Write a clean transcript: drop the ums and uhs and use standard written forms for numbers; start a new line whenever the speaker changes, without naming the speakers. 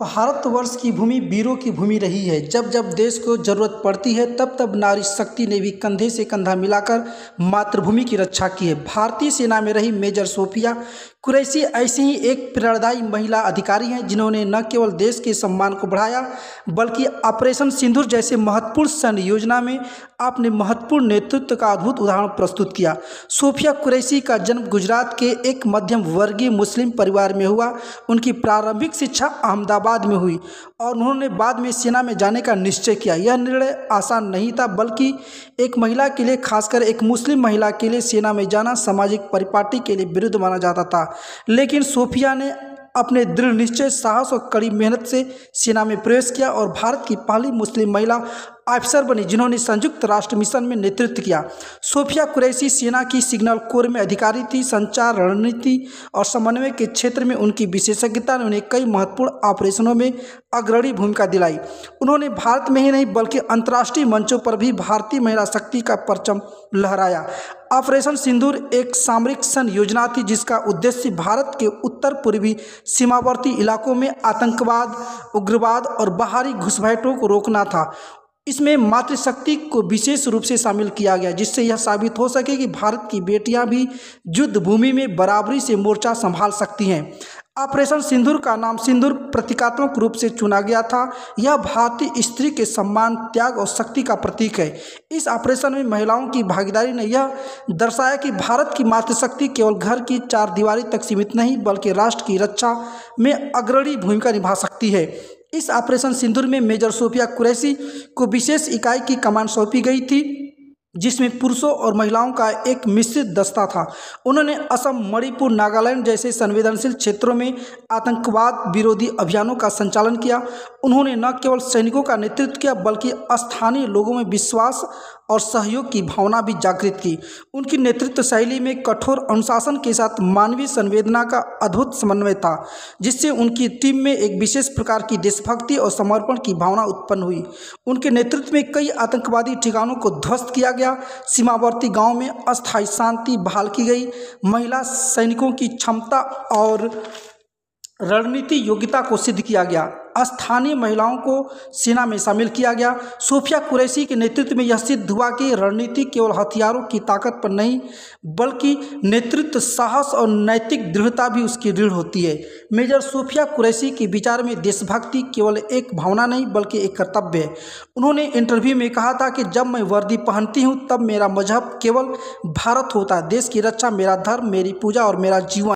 भारतवर्ष की भूमि वीरों की भूमि रही है। जब जब देश को जरूरत पड़ती है तब तब नारी शक्ति ने भी कंधे से कंधा मिलाकर मातृभूमि की रक्षा की है। भारतीय सेना में रही मेजर सोफिया कुरैशी ऐसी ही एक प्रेरणादायी महिला अधिकारी हैं जिन्होंने न केवल देश के सम्मान को बढ़ाया बल्कि ऑपरेशन सिंदूर जैसे महत्वपूर्ण सैन्य योजना में अपने महत्वपूर्ण नेतृत्व का अद्भुत उदाहरण प्रस्तुत किया। सोफिया कुरैशी का जन्म गुजरात के एक मध्यम वर्गीय मुस्लिम परिवार में हुआ। उनकी प्रारंभिक शिक्षा अहमदाबाद में हुई और उन्होंने बाद में सेना में जाने का निश्चय किया। यह निर्णय आसान नहीं था, बल्कि एक महिला के लिए, खासकर एक मुस्लिम महिला के लिए सेना में जाना सामाजिक परिपाटी के लिए विरुद्ध माना जाता था। लेकिन सोफिया ने अपने दृढ़ निश्चय, साहस और कड़ी मेहनत से सेना में प्रवेश किया और भारत की पहली मुस्लिम महिला अफसर बनी जिन्होंने संयुक्त राष्ट्र मिशन में नेतृत्व किया। सोफिया कुरैशी सेना की सिग्नल कोर में अधिकारी थी। संचार, रणनीति और समन्वय के क्षेत्र में उनकी विशेषज्ञता ने उन्हें कई महत्वपूर्ण ऑपरेशनों में अग्रणी भूमिका दिलाई। उन्होंने भारत में ही नहीं बल्कि अंतर्राष्ट्रीय मंचों पर भी भारतीय महिला शक्ति का परचम लहराया। ऑपरेशन सिंदूर एक सामरिक सैन्य योजना थी जिसका उद्देश्य भारत के उत्तर पूर्वी सीमावर्ती इलाकों में आतंकवाद, उग्रवाद और बाहरी घुसपैठों को रोकना था। इसमें मातृशक्ति को विशेष रूप से शामिल किया गया जिससे यह साबित हो सके कि भारत की बेटियां भी युद्ध भूमि में बराबरी से मोर्चा संभाल सकती हैं। ऑपरेशन सिंदूर का नाम सिंदूर प्रतीकात्मक रूप से चुना गया था। यह भारतीय स्त्री के सम्मान, त्याग और शक्ति का प्रतीक है। इस ऑपरेशन में महिलाओं की भागीदारी ने यह दर्शाया कि भारत की मातृशक्ति केवल घर की चार दीवारी तक सीमित नहीं बल्कि राष्ट्र की रक्षा में अग्रणी भूमिका निभा सकती है। इस ऑपरेशन सिंदूर में मेजर सोफिया कुरैशी को विशेष इकाई की कमान सौंपी गई थी जिसमें पुरुषों और महिलाओं का एक मिश्रित दस्ता था। उन्होंने असम, मणिपुर, नागालैंड जैसे संवेदनशील क्षेत्रों में आतंकवाद विरोधी अभियानों का संचालन किया। उन्होंने न केवल सैनिकों का नेतृत्व किया बल्कि स्थानीय लोगों में विश्वास और सहयोग की भावना भी जागृत की। उनकी नेतृत्व शैली में कठोर अनुशासन के साथ मानवीय संवेदना का अद्भुत समन्वय था जिससे उनकी टीम में एक विशेष प्रकार की देशभक्ति और समर्पण की भावना उत्पन्न हुई। उनके नेतृत्व में कई आतंकवादी ठिकानों को ध्वस्त किया गया। सीमावर्ती गांव में अस्थायी शांति बहाल की गई। महिला सैनिकों की क्षमता और रणनीति योग्यता को सिद्ध किया गया। स्थानीय महिलाओं को सेना में शामिल किया गया। सोफिया कुरैशी के नेतृत्व में यह सिद्ध हुआ कि रणनीति केवल हथियारों की ताकत पर नहीं बल्कि नेतृत्व, साहस और नैतिक दृढ़ता भी उसकी दृढ़ होती है। मेजर सोफिया कुरैशी के विचार में देशभक्ति केवल एक भावना नहीं बल्कि एक कर्तव्य है। उन्होंने इंटरव्यू में कहा था कि जब मैं वर्दी पहनती हूँ तब मेरा मजहब केवल भारत होता है। देश की रक्षा मेरा धर्म, मेरी पूजा और मेरा जीवन